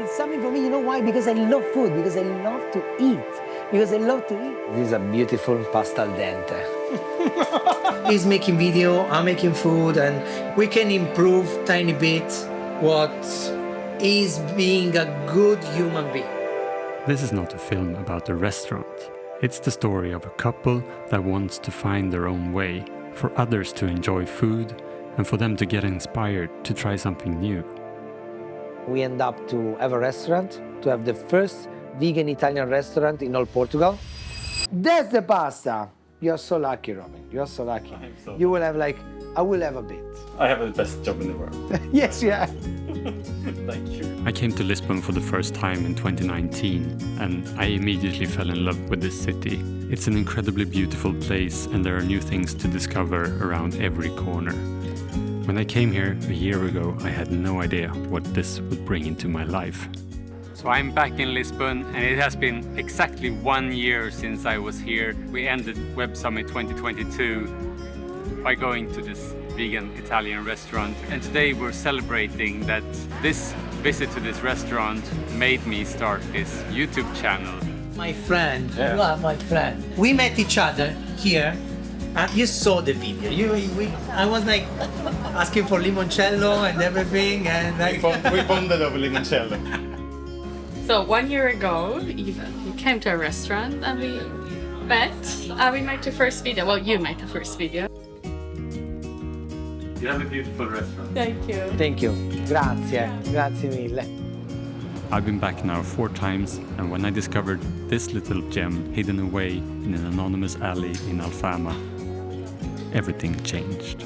It's something for me, you know why? Because I love food, because I love to eat, because I love to eat. This is a beautiful pasta al dente. He's making video, I'm making food, and we can improve tiny bit what is being a good human being. This is not a film about a restaurant. It's the story of a couple that wants to find their own way, for others to enjoy food, and for them to get inspired to try something new. We end up to have a restaurant, to have the first vegan Italian restaurant in all Portugal. That's the pasta! You're so lucky, Robin. You're so lucky. I'm so You will have I will have a bit. I have the best job in the world. Yes, yeah. Thank you. I came to Lisbon for the first time in 2019, and I immediately fell in love with this city. It's an incredibly beautiful place, and there are new things to discover around every corner. When I came here a year ago, I had no idea what this would bring into my life. So I'm back in Lisbon, and it has been exactly 1 year since I was here. We ended Web Summit 2022 by going to this vegan Italian restaurant, and today we're celebrating that this visit to this restaurant made me start this YouTube channel. My friend, you are my friend. We met each other here, and you saw the video. I was like asking for limoncello and everything, and like We bonded over limoncello. So 1 year ago, you came to a restaurant and we met. We made the first video. Well, you made the first video. You have a beautiful restaurant. Thank you. Thank you. Grazie. Grazie mille. I've been back now 4 times, and when I discovered this little gem hidden away in an anonymous alley in Alfama, everything changed.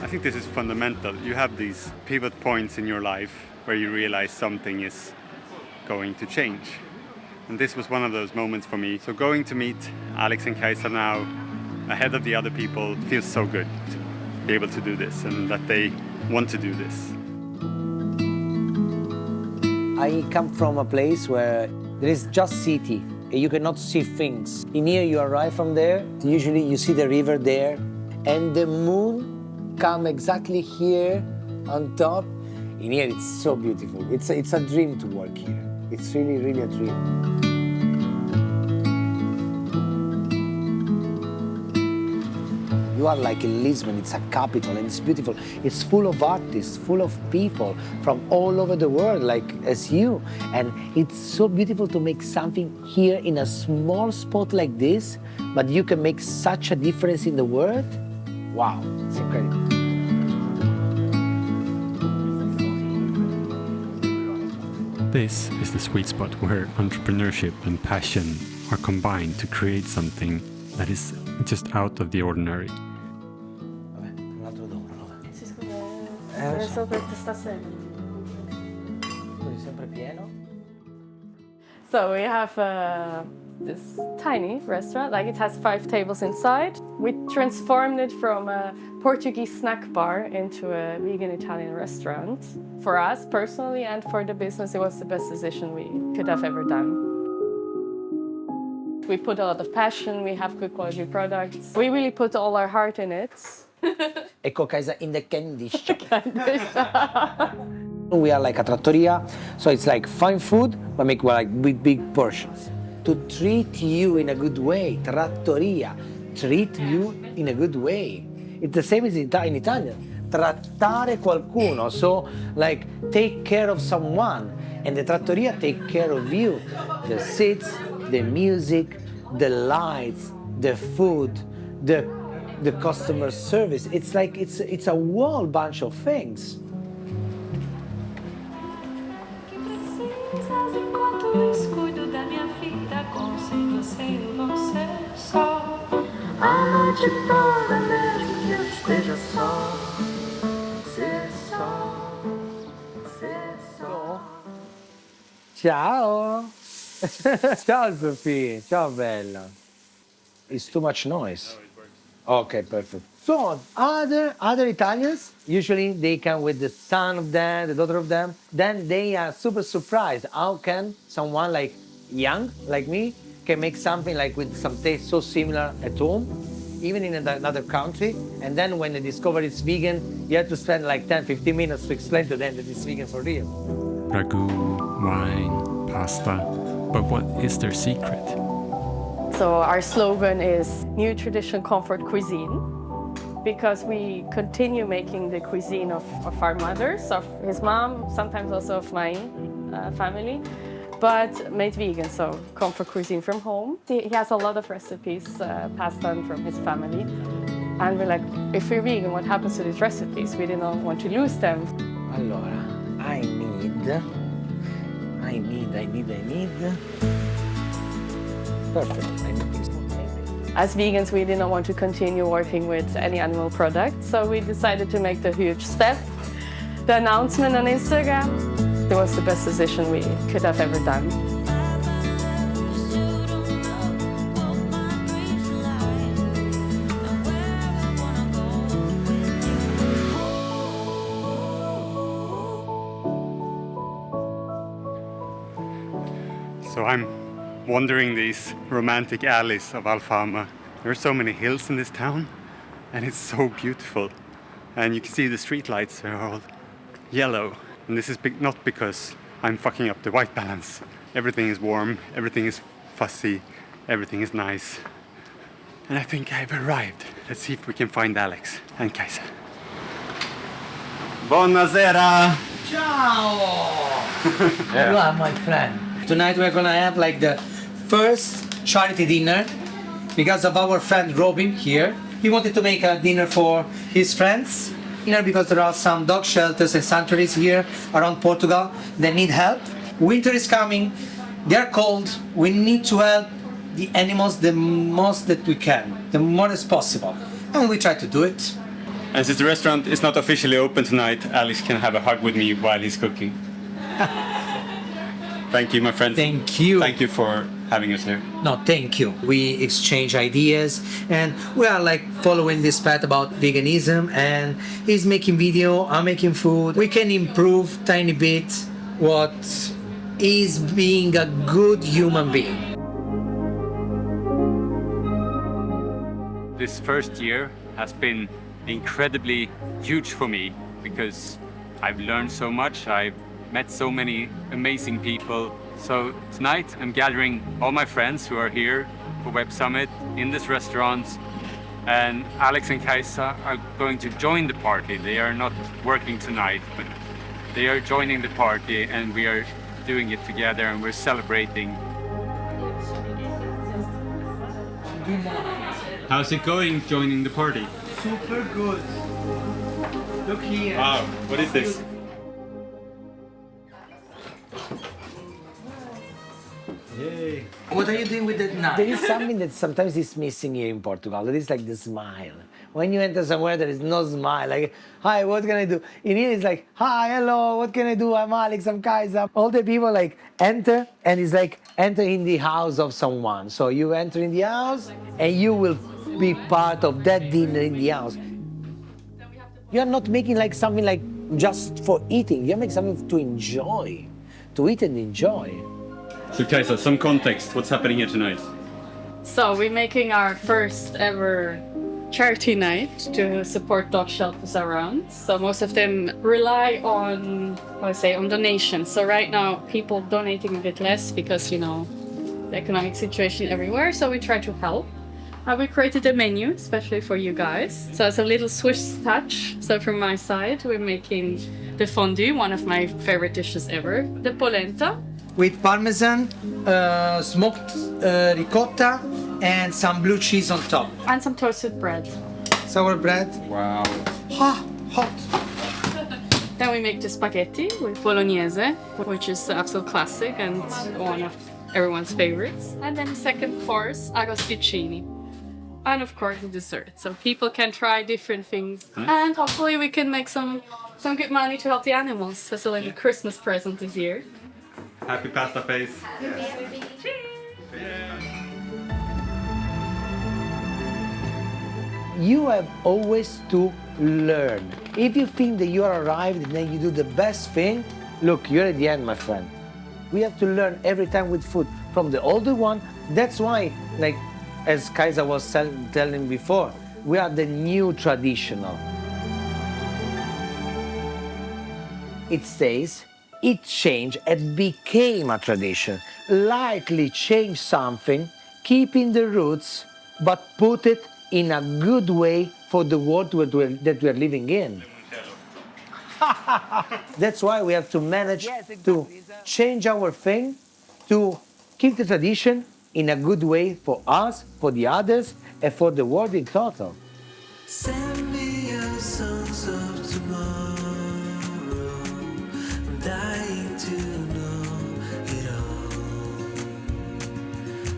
I think this is fundamental. You have these pivot points in your life where you realize something is going to change. And this was one of those moments for me. So going to meet Alex and Kajsa now, ahead of the other people, feels so good to be able to do this and that they want to do this. I come from a place where there is just city. You cannot see things. In here, you arrive from there. Usually, you see the river there, and the moon come exactly here on top. In here, it's so beautiful. It's a dream to work here. It's really, really a dream. You are like in Lisbon, it's a capital and it's beautiful. It's full of artists, full of people from all over the world, like as you. And it's so beautiful to make something here in a small spot like this, but you can make such a difference in the world. Wow, it's incredible. This is the sweet spot where entrepreneurship and passion are combined to create something that is just out of the ordinary. So we have this tiny restaurant, like it has 5 tables inside. We transformed it from a Portuguese snack bar into a vegan Italian restaurant. For us personally and for the business, it was the best decision we could have ever done. We put a lot of passion, we have good quality products. We really put all our heart in it. Ecco Kajsa in the candy shop. We are like a trattoria, so it's like fine food, but make like with big portions. To treat you in a good way, trattoria, treat you in a good way. It's the same as in Italian, trattare qualcuno, so like take care of someone, and the trattoria take care of you. The seats, the music, the lights, the food, the customer service. It's like it's a whole bunch of things. Ciao. Ciao Sophie. Ciao bella. It's too much noise. Okay, perfect. So other Italians, usually they come with the son of them, the daughter of them. Then they are super surprised. How can someone like young, like me, can make something like with some taste so similar at home, even in another country? And then when they discover it's vegan, you have to spend like 10, 15 minutes to explain to them that it's vegan for real. ragu, wine, pasta. But what is their secret? So our slogan is New Tradition Comfort Cuisine, because we continue making the cuisine of our mothers, of his mom, sometimes also of my family, but made vegan, so comfort cuisine from home. He has a lot of recipes passed on from his family. And we're like, if we're vegan, what happens to these recipes? We didn't want to lose them. Allora, I need. Perfect. I need this. As vegans, we didn't want to continue working with any animal products, so we decided to make the huge step. The announcement on Instagram, it was the best decision we could have ever done. So I'm wandering these romantic alleys of Alfama. There are so many hills in this town, and it's so beautiful. And you can see the streetlights are all yellow. And this is not because I'm fucking up the white balance. Everything is warm, everything is fussy, everything is nice. And I think I've arrived. Let's see if we can find Alex and Kajsa. Buonasera! Ciao! You are my friend. Tonight we're gonna have like the first charity dinner because of our friend Robin here. He wanted to make a dinner for his friends. Because there are some dog shelters and sanctuaries here around Portugal that need help. Winter is coming, they're cold, we need to help the animals the most that we can, the more as possible. And we try to do it. And since the restaurant is not officially open tonight, Alex can have a hug with me while he's cooking. Thank you, my friend. Thank you. Thank you for having us here. No, thank you. We exchange ideas and we are like following this path about veganism, and he's making video, I'm making food. We can improve tiny bit what is being a good human being. This first year has been incredibly huge for me because I've learned so much. I've met so many amazing people. So tonight I'm gathering all my friends who are here for Web Summit in this restaurant, and Alex and Kajsa are going to join the party. They are not working tonight, but they are joining the party, and we are doing it together, and we're celebrating. How's it going joining the party? Super good. Look here. Wow, what is this? Yay. What are you doing with that knife? There is something that sometimes is missing here in Portugal. That is like the smile. When you enter somewhere, there is no smile. Like, hi, what can I do? In here, it's like, hi, hello, what can I do? I'm Alex, I'm Kajsa. All the people like enter, and it's like enter in the house of someone. So you enter in the house, and you will be part of that dinner in the house. You are not making like something like just for eating. You're making something to enjoy, to eat and enjoy. So Kajsa, some context, what's happening here tonight? So we're making our first ever charity night to support dog shelters around. So most of them rely on, on donations. So right now people donating a bit less because, you know, the economic situation everywhere. So we try to help. We created a menu especially for you guys. So it's a little Swiss touch. So from my side, we're making the fondue, one of my favorite dishes ever. The polenta. With parmesan, smoked ricotta, and some blue cheese on top. And some toasted bread. Sour bread. Wow. Hot. Then we make the spaghetti with bolognese, which is the absolute classic and one of everyone's favorites. And then the second course, agosticini. And of course the dessert. So people can try different things. And hopefully we can make some good money to help the animals as a little Christmas present this year. Happy pasta face. You have always to learn. If you think that you are arrived and then you do the best thing, look, you're at the end, my friend. We have to learn every time with food from the older one. That's why, like, as Kajsa was telling before, we are the new traditional. It stays it changed and became a tradition. Lightly change something, keeping the roots, but put it in a good way for the world that we're living in. That's why we have to manage to change our thing, to keep the tradition in a good way for us, for the others, and for the world in total. Send me your songs of tomorrow. I'm dying to know it all.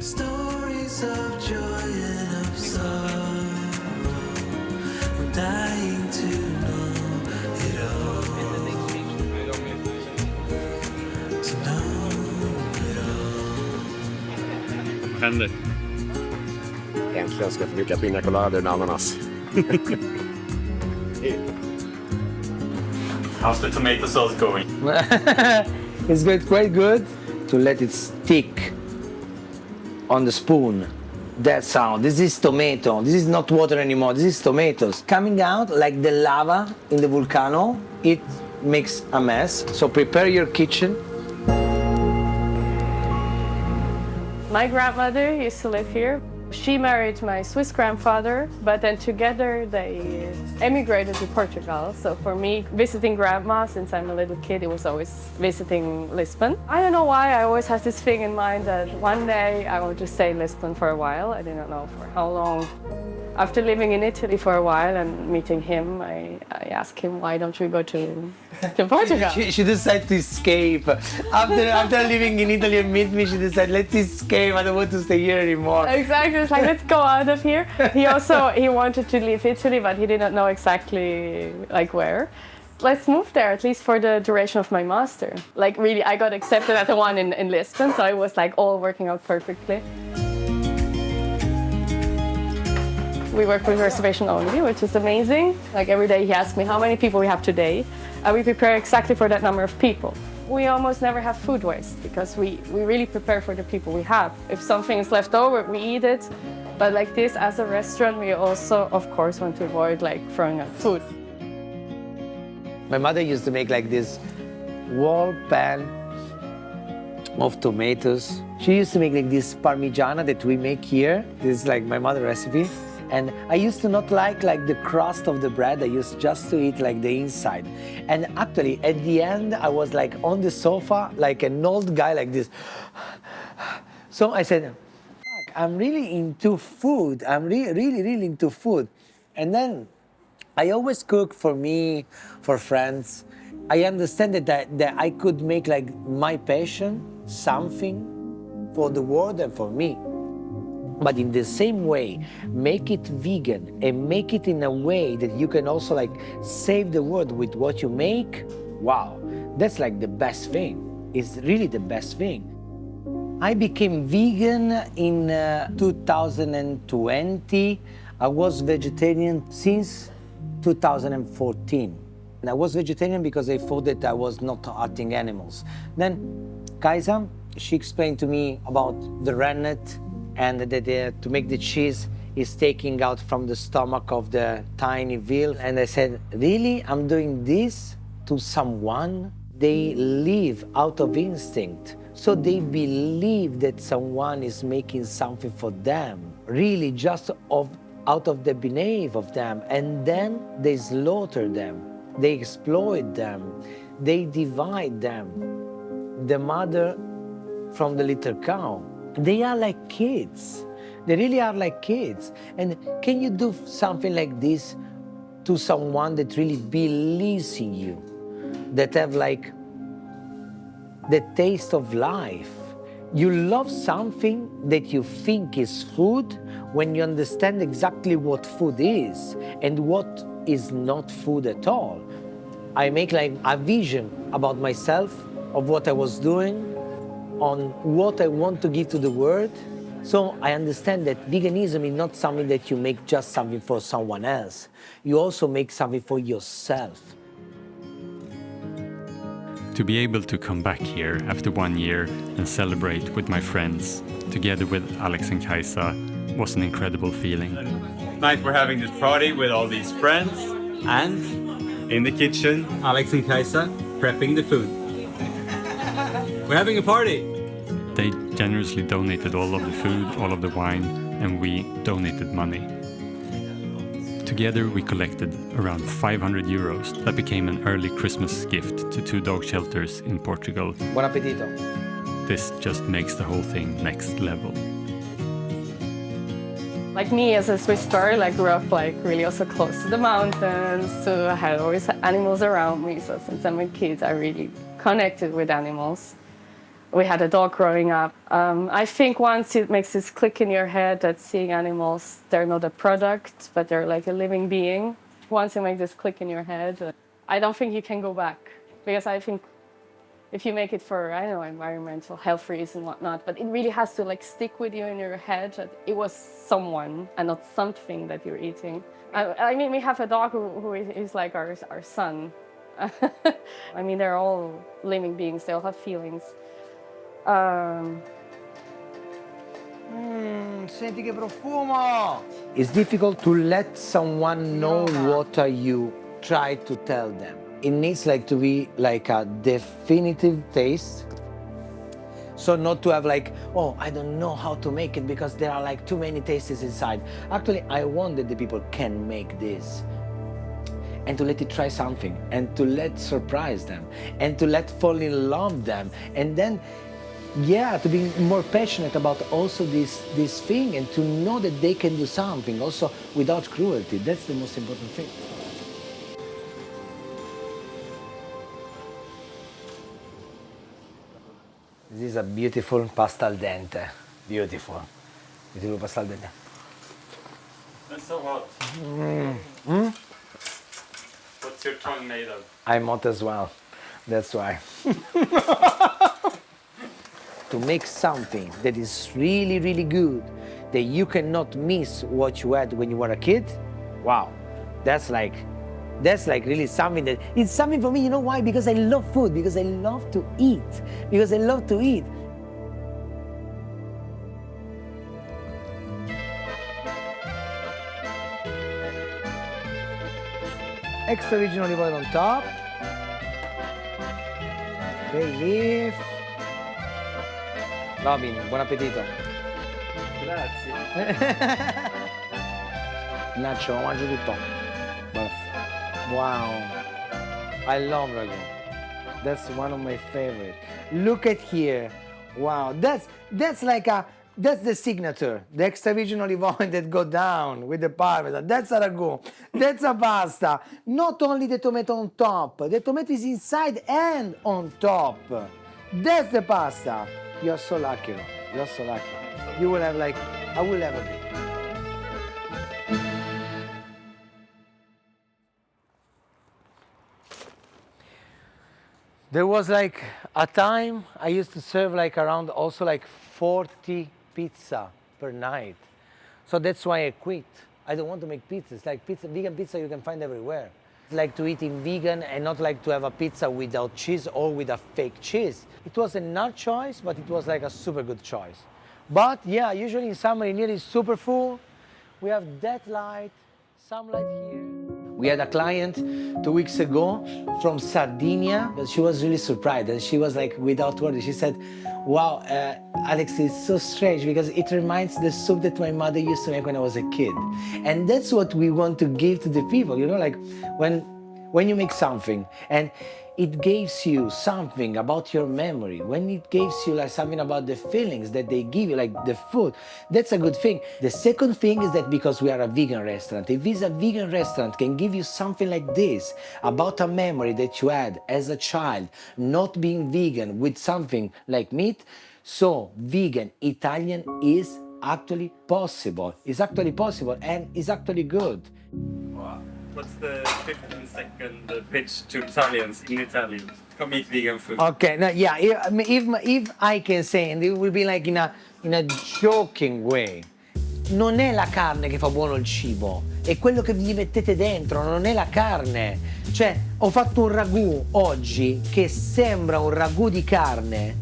Stories of joy and of sorrow. I'm dying to know it all. To know it all. Vad händer? Äntligen ska jag få dricka pina colada och ananas. How's the tomato sauce going? It's quite good to let it stick on the spoon. That sound. This is tomato. This is not water anymore. This is tomatoes. Coming out like the lava in the volcano, it makes a mess. So prepare your kitchen. My grandmother used to live here. She married my Swiss grandfather, but then together they emigrated to Portugal. So for me, visiting grandma since I'm a little kid, it was always visiting Lisbon. I don't know why, I always had this thing in mind that one day I want to stay in Lisbon for a while. I didn't know for how long. After living in Italy for a while and meeting him, I asked him, why don't we go to Portugal? She decided to escape. After living in Italy and meet me, she decided, let's escape. I don't want to stay here anymore. Exactly. It's like, let's go out of here. He wanted to leave Italy, but he didn't know exactly like where. Let's move there, at least for the duration of my master. Like really, I got accepted at the one in Lisbon, so it was like all working out perfectly. We work with reservation only, which is amazing. Like every day he asks me how many people we have today, and we prepare exactly for that number of people. We almost never have food waste because we really prepare for the people we have. If something is left over, we eat it. But like this, as a restaurant, we also, of course, want to avoid like throwing out food. My mother used to make like this wall pan of tomatoes. She used to make like this parmigiana that we make here. This is like my mother's recipe. And I used to not like the crust of the bread. I used just to eat like the inside. And actually, at the end, I was like on the sofa, like an old guy like this. So I said, fuck, I'm really into food. I'm really into food. And then I always cook for me, for friends. I understand that I could make like my passion something for the world and for me. But in the same way, make it vegan and make it in a way that you can also like save the world with what you make. Wow, that's like the best thing. It's really the best thing. I became vegan in 2020. I was vegetarian since 2014. And I was vegetarian because I thought that I was not hurting animals. Then Kajsa, she explained to me about the rennet, and that to make the cheese is taking out from the stomach of the tiny veal. And I said, really? I'm doing this to someone? They live out of instinct. So they believe that someone is making something for them, really just out of the beneath of them. And then they slaughter them, they exploit them, they divide them. The mother from the little cow. They are like kids. They really are like kids. And can you do something like this to someone that really believes in you, that have like the taste of life? You love something that you think is food when you understand exactly what food is and what is not food at all. I make like a vision about myself, of what I was doing, on what I want to give to the world. So I understand that veganism is not something that you make just something for someone else. You also make something for yourself. To be able to come back here after 1 year and celebrate with my friends, together with Alex and Kajsa, was an incredible feeling. Tonight we're having this party with all these friends, and in the kitchen, Alex and Kajsa prepping the food. We're having a party! They generously donated all of the food, all of the wine, and we donated money. Together we collected around 500 euros that became an early Christmas gift to 2 dog shelters in Portugal. Buon appetito. This just makes the whole thing next level. Like me as a Swiss girl, I grew up like really also close to the mountains, so I had always animals around me. So since I'm a kid, I really connected with animals. We had a dog growing up. I think once it makes this click in your head that seeing animals, they're not a product, but they're like a living being. Once you make this click in your head, I don't think you can go back. Because I think if you make it for, I don't know, environmental health reasons and whatnot, but it really has to like stick with you in your head that it was someone and not something that you're eating. I mean, we have a dog who is like our son. I mean, they're all living beings, they all have feelings. Senti che profumo! It's difficult to let someone know what you try to tell them. It needs like to be like a definitive taste. So not to have like, oh, I don't know how to make it because there are like too many tastes inside. Actually, I want that the people can make this. And to let it try something, and to let surprise them, and to let fall in love them, and then yeah, to be more passionate about also this thing and to know that they can do something also without cruelty. That's the most important thing. This is a beautiful pasta al dente. Beautiful. Beautiful pasta al dente. That's so hot. What's your tongue made of? I'm hot as well. That's why. To make something that is really, really good, that you cannot miss what you had when you were a kid, wow, that's like really something that, it's something for me, you know why? Because I love food, because I love to eat, because I love to eat. Extra virgin olive oil on top, bay leaf. Robin, buon appetito. Grazie. Nacho, mangio tutto. Wow. I love ragu. That's one of my favorite. Look at here. Wow, that's like that's the signature. The extra virgin olive oil that go down with the parmesan. That's a ragu. That's a pasta. Not only the tomato on top. The tomato is inside and on top. That's the pasta. You're so lucky, Rob. You're so lucky. You will have like, I will have a bit. There was like a time I used to serve like around also like 40 pizza per night. So that's why I quit. I don't want to make pizzas. Like pizza, vegan pizza you can find everywhere. Like to eat in vegan and not like to have a pizza without cheese or with a fake cheese. It was a nut choice, but it was like a super good choice. But yeah, usually in summer it is super full. We have that light, some light here. We had a client 2 weeks ago from Sardinia, but she was really surprised and she was like without words. She said, wow, Alex, it's so strange because it reminds the soup that my mother used to make when I was a kid. And that's what we want to give to the people, you know, like when you make something and it gives you something about your memory, when it gives you like something about the feelings that they give you, like the food, that's a good thing. The second thing is that because we are a vegan restaurant, if it's a vegan restaurant can give you something like this about a memory that you had as a child, not being vegan with something like meat, so vegan Italian is actually possible. It's actually possible and it's actually good. Wow. What's the 15-second pitch to Italians in Italian? Come eat vegan food. Okay, now, yeah, if I can say, and it will be like in a joking way, non è la carne che fa buono il cibo, è quello che gli mettete dentro, non è la carne. Cioè, ho fatto un ragù oggi che sembra un ragù di carne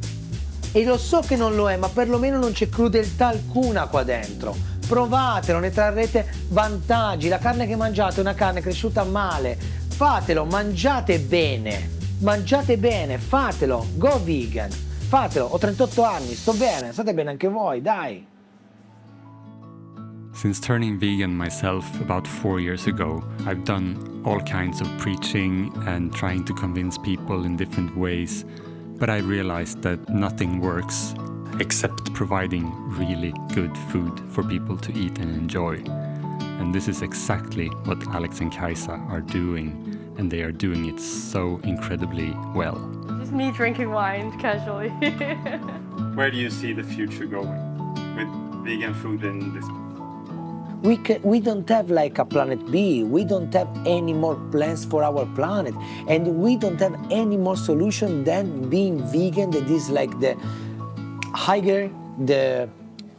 e lo so che non lo è, ma perlomeno non c'è crudeltà alcuna qua dentro. Provatelo, ne trarrete vantaggi. La carne che mangiate è una carne cresciuta male. Fatelo, mangiate bene, fatelo, go vegan. fatelo, ho 38 anni, sto bene, state bene anche voi, dai. Since turning vegan myself about 4 years ago, I've done all kinds of preaching and trying to convince people in different ways, but I realized that nothing works except providing really good food for people to eat and enjoy. And this is exactly what Alex and Kajsa are doing, and they are doing it so incredibly well. Just me drinking wine casually. Where do you see the future going with vegan food in Lisbon? We don't have like a planet B, we don't have any more plans for our planet, and we don't have any more solution than being vegan. That is like the higher, the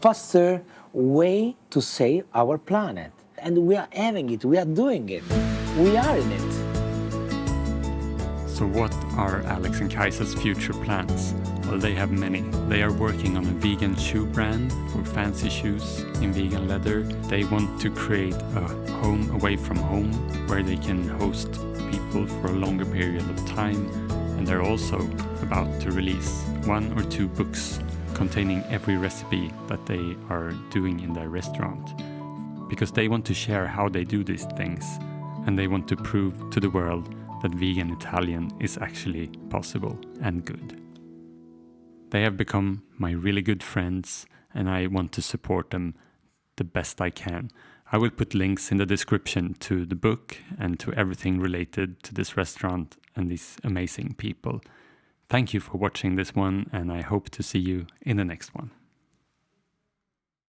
faster way to save our planet. And we are having it, we are doing it, we are in it. So what are Alex and Kajsa's future plans? Well, they have many. They are working on a vegan shoe brand for fancy shoes in vegan leather. They want to create a home away from home where they can host people for a longer period of time. And they're also about to release 1 or 2 books containing every recipe that they are doing in their restaurant. Because they want to share how they do these things, and they want to prove to the world that vegan Italian is actually possible and good. They have become my really good friends, and I want to support them the best I can. I will put links in the description to the book and to everything related to this restaurant and these amazing people. Thank you for watching this one, and I hope to see you in the next one.